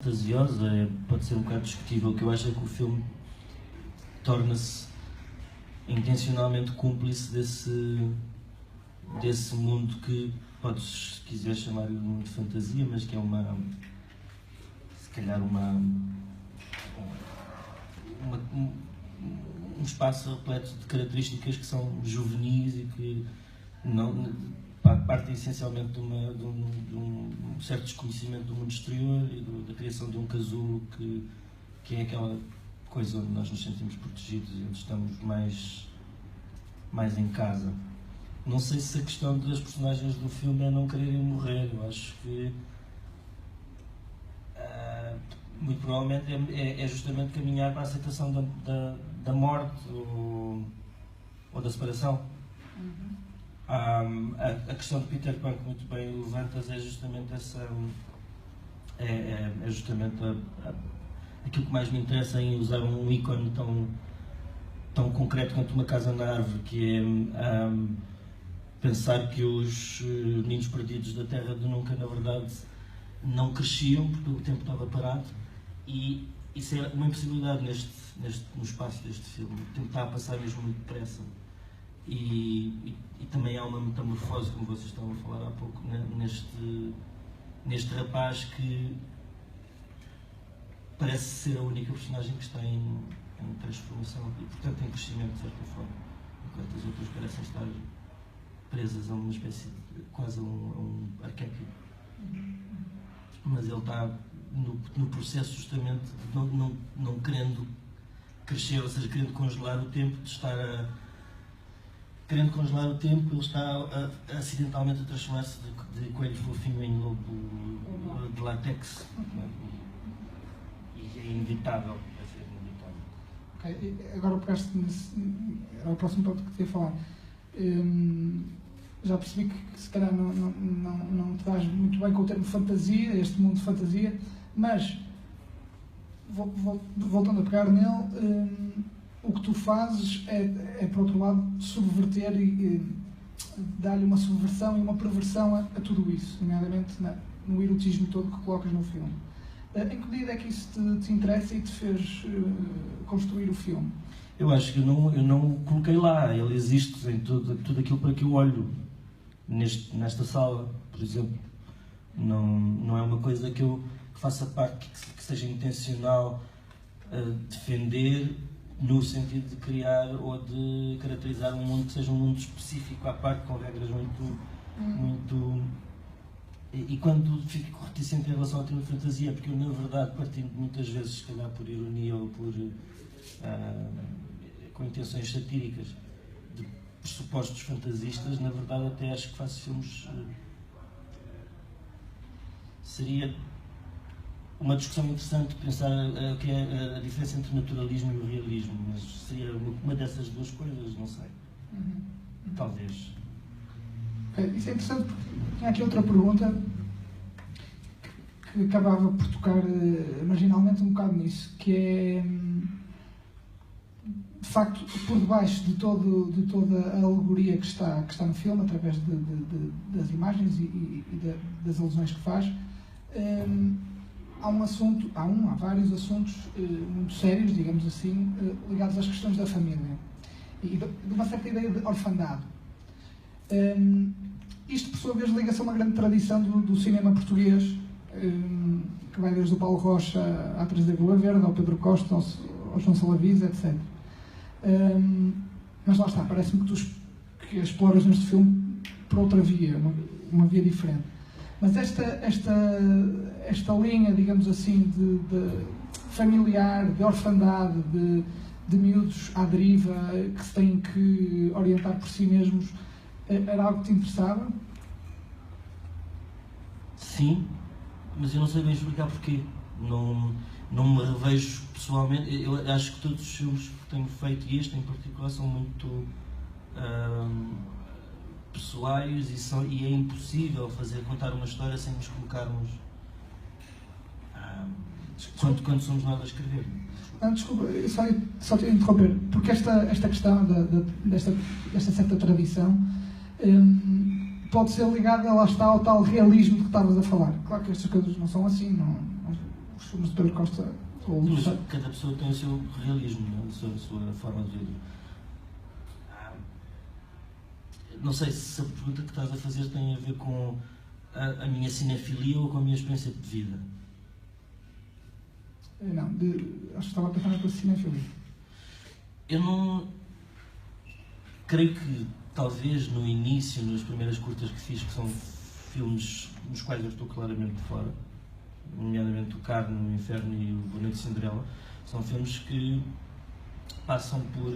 fantasiosa, pode ser um bocado discutível. O que eu acho é que o filme torna-se intencionalmente cúmplice desse mundo que podes, se quiser, chamar-lhe de mundo de fantasia, mas que é se calhar um espaço repleto de características que são juvenis e que não partem essencialmente de um certo desconhecimento do mundo exterior e da criação de um casulo que é aquela coisa onde nós nos sentimos protegidos e onde estamos mais em casa. Não sei se a questão das personagens do filme é não quererem morrer. Eu acho que muito provavelmente é justamente caminhar para a aceitação da morte ou da separação. A questão de Peter Pan, que muito bem levantas, é justamente essa. É justamente aquilo que mais me interessa em usar um ícone tão concreto quanto uma casa na árvore, que é pensar que os meninos perdidos da Terra de Nunca, na verdade, não cresciam porque o tempo estava parado, e isso é uma impossibilidade no espaço deste filme. O tempo está a passar mesmo muito depressa. E também há uma metamorfose, como vocês estavam a falar há pouco, neste rapaz que parece ser a única personagem que está em transformação e, portanto, em crescimento, de certa forma, enquanto as outras parecem estar presas a uma espécie de quase a um arquétipo. Mas ele está no processo justamente de não querendo crescer, ou seja, querendo congelar o tempo, querendo congelar o tempo, ele está acidentalmente a transformar-se de coelho fofinho em lobo de látex. E é inevitável, vai ser inevitável. Ok, agora pegaste era o próximo ponto que te ia falar. Já percebi que se calhar não te dás muito bem com o termo fantasia, este mundo de fantasia, mas voltando a pegar nele, o que tu fazes é por outro lado, subverter e dar-lhe uma subversão e uma perversão a tudo isso, nomeadamente no erotismo todo que colocas no filme. Em que medida é que isso te interessa e te fez construir o filme? Eu acho que eu não o coloquei lá, ele existe em tudo aquilo para que eu olho nesta sala, por exemplo. Não é uma coisa que eu faça parte, que seja intencional defender, no sentido de criar ou de caracterizar um mundo que seja um mundo específico à parte, com regras muito... E quando fico reticente em relação ao tema de fantasia, porque eu, na verdade, partindo muitas vezes, se calhar por ironia ou com intenções satíricas, de pressupostos fantasistas, na verdade até acho que faço filmes... Seria uma discussão interessante pensar o que é a diferença entre o naturalismo e o realismo, mas seria uma dessas duas coisas, não sei. Talvez. Isso é interessante porque tinha aqui outra pergunta que acabava por tocar marginalmente um bocado nisso, que é, de facto, por debaixo de toda a alegoria que está no filme, através das imagens e das alusões que faz, há vários assuntos muito sérios, digamos assim, ligados às questões da família e de uma certa ideia de orfandade. Isto, por sua vez, liga-se a uma grande tradição do cinema português, que vai desde o Paulo Rocha à Teresa Vila Verde, ao Pedro Costa, ao João Salavis, etc. Mas lá está, parece-me que exploras neste filme por outra via, uma via diferente. Mas esta linha, digamos assim, de familiar, de orfandade, de miúdos à deriva, que se têm que orientar por si mesmos, era algo que te interessava? Sim, mas eu não sei bem explicar porquê. Não me revejo pessoalmente. Eu acho que todos os filmes que tenho feito, e este em particular, são muito pessoais e é impossível contar uma história sem nos colocarmos quando somos nós a escrever. Desculpa, só te interromper, porque esta questão desta certa tradição pode ser ligada, lá está, ao tal realismo de que estavas a falar. Claro que estas coisas não são assim, os filmes de Pedro Costa ou mas cada pessoa tem o seu realismo, não é? A sua forma de ver. Não sei se a pergunta que estás a fazer tem a ver com a minha cinefilia ou com a minha experiência de vida. Não, acho que estava a pensar na tua cinefilia. Eu não... Creio que talvez no início, nas primeiras curtas que fiz, que são filmes nos quais eu estou claramente de fora, nomeadamente O Carne, O Inferno e O Boa Noite de Cinderela, são filmes que passam por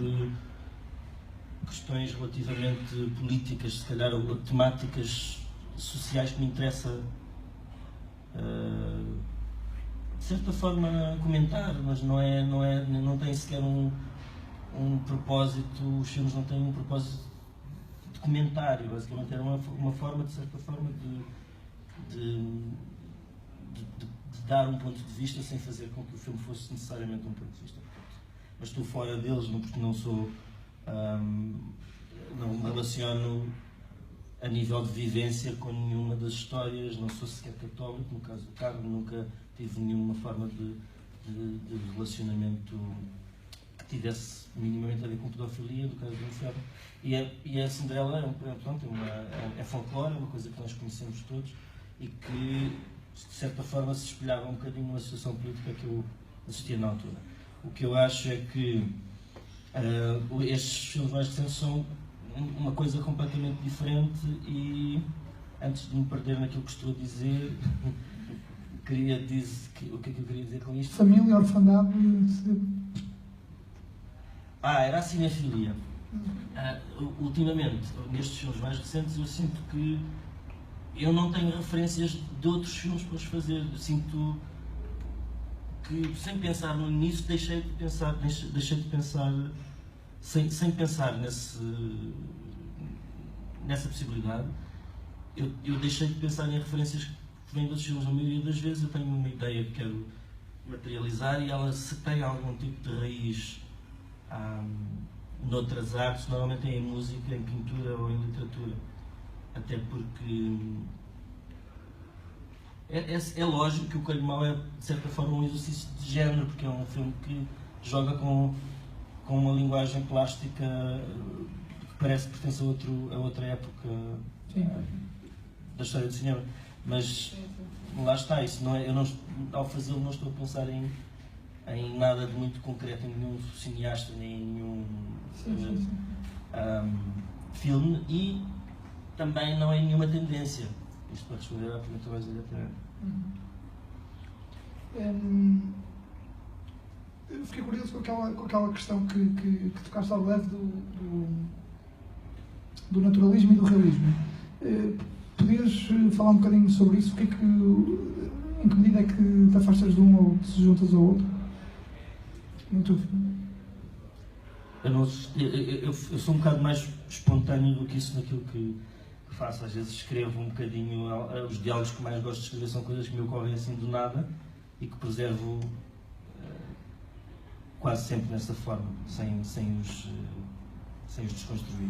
questões relativamente políticas, se calhar, ou temáticas sociais que me interessa de certa forma comentar, mas não tem sequer um propósito. Os filmes não têm um propósito de comentário, basicamente era uma forma, de certa forma, de dar um ponto de vista sem fazer com que o filme fosse necessariamente um ponto de vista. Mas estou fora deles, porque não sou... não me relaciono a nível de vivência com nenhuma das histórias, não sou sequer católico, no caso do Carlos, nunca tive nenhuma forma de relacionamento que tivesse minimamente a ver com pedofilia, do caso do Inferno. E a Cinderela é folclore, é uma coisa que nós conhecemos todos e que, de certa forma, se espelhava um bocadinho numa situação política que eu assistia na altura. O que eu acho é que estes filmes mais recentes são uma coisa completamente diferente e, antes de me perder naquilo que estou a dizer, queria dizer... O que é que eu queria dizer com isto? Família, orfandade... Era a cinefilia. Ultimamente, nestes filmes mais recentes, eu sinto que eu não tenho referências de outros filmes para os fazer. Eu sinto que, sem pensar nisso, deixei de pensar sem pensar nessa possibilidade, eu deixei de pensar em referências que vêm dos filmes. A maioria das vezes eu tenho uma ideia que quero materializar e ela, se tem algum tipo de raiz noutras artes, normalmente é em música, em pintura ou em literatura. Até porque é lógico que O Coelho Mau é, de certa forma, um exercício de género, porque é um filme que joga com uma linguagem plástica que parece que pertence a outra época da história do cinema. Mas lá está, isso não é, ao fazê-lo não estou a pensar em nada de muito concreto, em nenhum cineasta, nem em nenhum filme, e também não é nenhuma tendência. Isto para responder à pergunta mais diretamente. Eu fiquei curioso com aquela questão que tocaste ao leve do naturalismo e do realismo. Podias falar um bocadinho sobre isso? Em que medida é que te afastas de um ou te juntas ao outro? Eu sou um bocado mais espontâneo do que isso naquilo que faço. Às vezes escrevo um bocadinho. Os diálogos que mais gosto de escrever são coisas que me ocorrem assim do nada e que preservo quase sempre dessa forma, sem os desconstruir.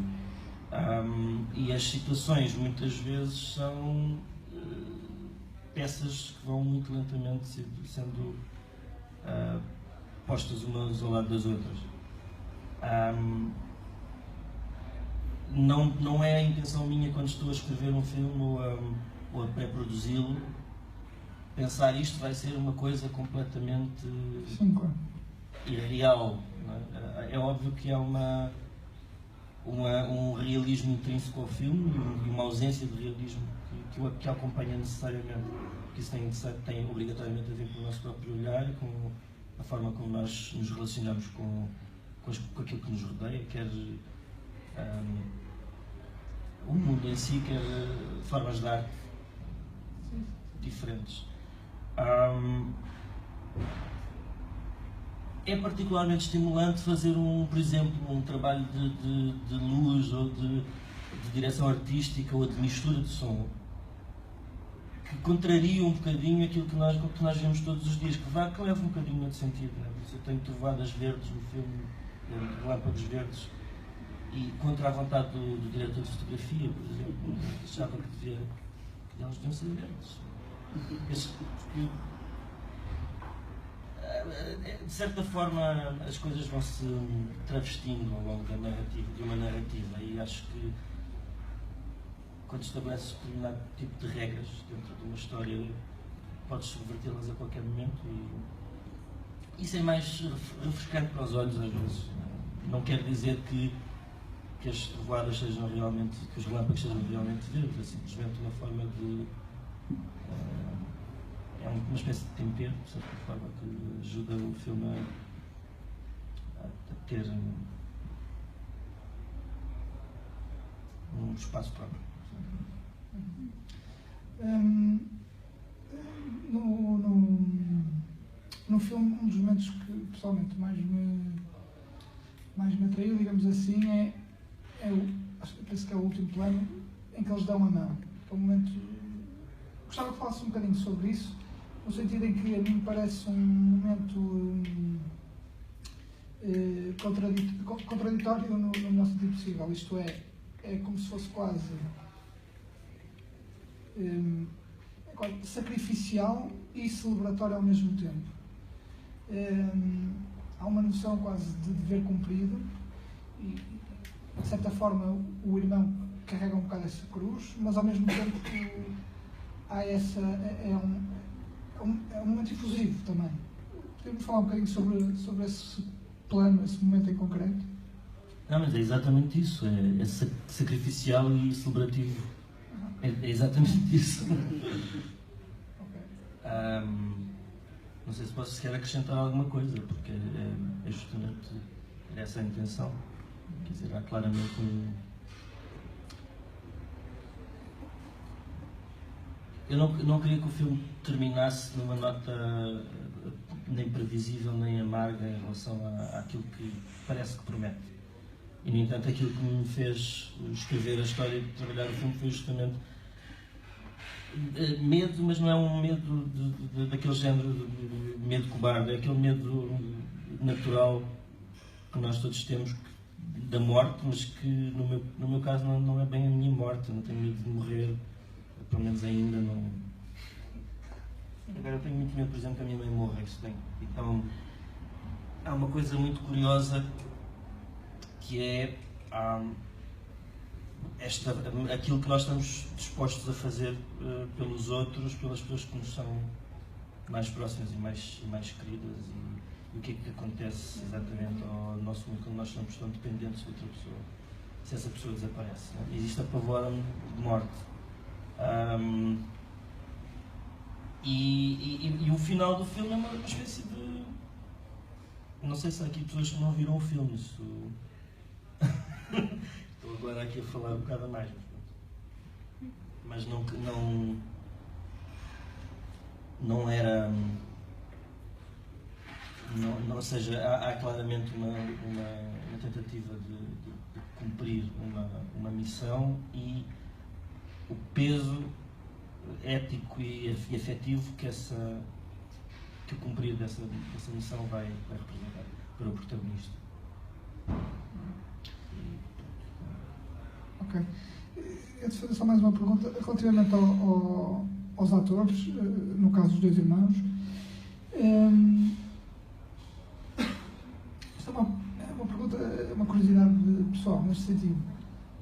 E as situações muitas vezes são peças que vão muito lentamente sendo postas umas ao lado das outras. Não é a intenção minha, quando estou a escrever um filme ou a pré-produzi-lo, pensar isto vai ser uma coisa completamente irreal. Não é? É óbvio que há um realismo intrínseco ao filme e uma ausência de realismo que acompanha necessariamente, porque isso tem obrigatoriamente a ver com o nosso próprio olhar, com a forma como nós nos relacionamos com aquilo que nos rodeia, quer o mundo em si, quer formas de arte diferentes. É particularmente estimulante fazer por exemplo, um trabalho de luz ou de direção artística ou de mistura de som que contraria um bocadinho aquilo que nós vemos todos os dias, que leva um bocadinho de sentido. Né? Eu tenho trovadas verdes no filme, lâmpadas verdes, e contra a vontade do diretor de fotografia, por exemplo, achava que elas deviam ser verdes. de certa forma as coisas vão se travestindo ao longo da narrativa, de uma narrativa, e acho que quando estabeleces determinado tipo de regras dentro de uma história, podes subvertê-las a qualquer momento, e isso é mais refrescante para os olhos às vezes. Não quer dizer que as trovoadas sejam realmente, que os relâmpagos sejam realmente verdes, é simplesmente uma forma de... é uma espécie de tempero, de certa forma, que ajuda o filme a ter um espaço próprio. No filme, um dos momentos que pessoalmente mais me atraiu, digamos assim, penso que é o último plano em que eles dão a mão. É um momento. Gostava que falasse um bocadinho sobre isso, no sentido em que a mim parece um momento contraditório no melhor sentido possível. Isto é como se fosse quase sacrificial e celebratório ao mesmo tempo. Há uma noção quase de dever cumprido e, de certa forma, o irmão carrega um bocado essa cruz, mas ao mesmo tempo há essa... é um momento efusivo também. Podemos falar um bocadinho sobre esse plano, esse momento em concreto? Não, mas é exatamente isso, é sacrificial e celebrativo. É exatamente isso. Não sei se posso sequer acrescentar alguma coisa, porque é justamente essa a intenção. Quer dizer, há claramente Eu não queria que o filme terminasse numa nota nem previsível nem amarga em relação àquilo que parece que promete. E, no entanto, aquilo que me fez escrever a história e trabalhar o filme foi justamente medo, mas não é um medo daquele género de medo cobarde, é aquele medo natural que nós todos temos da morte, mas que no meu caso não é bem a minha morte. Eu não tenho medo de morrer, pelo menos ainda não. Agora eu tenho muito medo, por exemplo, que a minha mãe morra. Então há uma coisa muito curiosa que é aquilo que nós estamos dispostos a fazer pelos outros, pelas pessoas que nos são mais próximas e mais queridas, e o que é que acontece exatamente ao nosso mundo quando nós somos tão dependentes de outra pessoa, se essa pessoa desaparece. Não? Existe a pavor de morte. E o final do filme é uma espécie de... Não sei se há aqui pessoas que não viram o filme, isso... Estou agora aqui a falar um bocado a mais, mas não era... Ou seja, há claramente uma tentativa de cumprir uma missão, e o peso ético e afetivo que o cumprir dessa missão vai representar para o protagonista. Ok. Eu te fazer só mais uma pergunta relativamente aos atores, no caso dos dois irmãos. Isto é uma pergunta, uma curiosidade pessoal, neste sentido.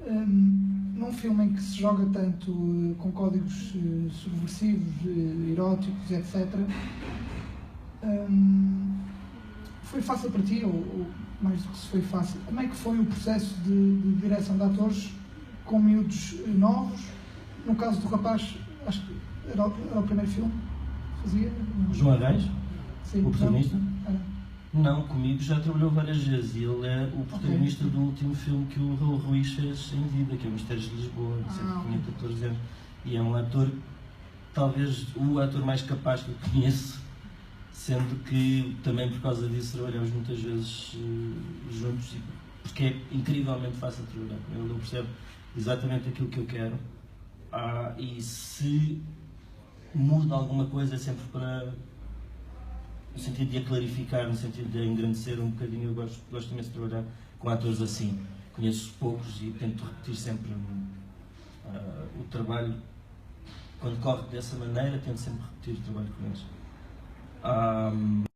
Num filme em que se joga tanto com códigos subversivos, eróticos, etc., foi fácil para ti, ou mais do que se foi fácil, como é que foi o processo de direção de atores com miúdos novos? No caso do rapaz, acho que era o primeiro filme que fazia? João Arraes, sim, o protagonista? Não, comigo já trabalhou várias vezes, e ele é o protagonista do último filme que o Raul Ruiz fez em vida, que é o Mistérios de Lisboa, de cerca de 14 anos. E é um ator, talvez o ator mais capaz que eu conheço, sendo que também por causa disso trabalhamos muitas vezes juntos, porque é incrivelmente fácil de trabalhar. Ele percebe exatamente aquilo que eu quero, e se muda alguma coisa é sempre no sentido de a clarificar, no sentido de a engrandecer um bocadinho. Eu gosto imenso de trabalhar com atores assim. Conheço poucos e tento repetir sempre o trabalho. Quando corre dessa maneira, tento sempre repetir o trabalho com eles.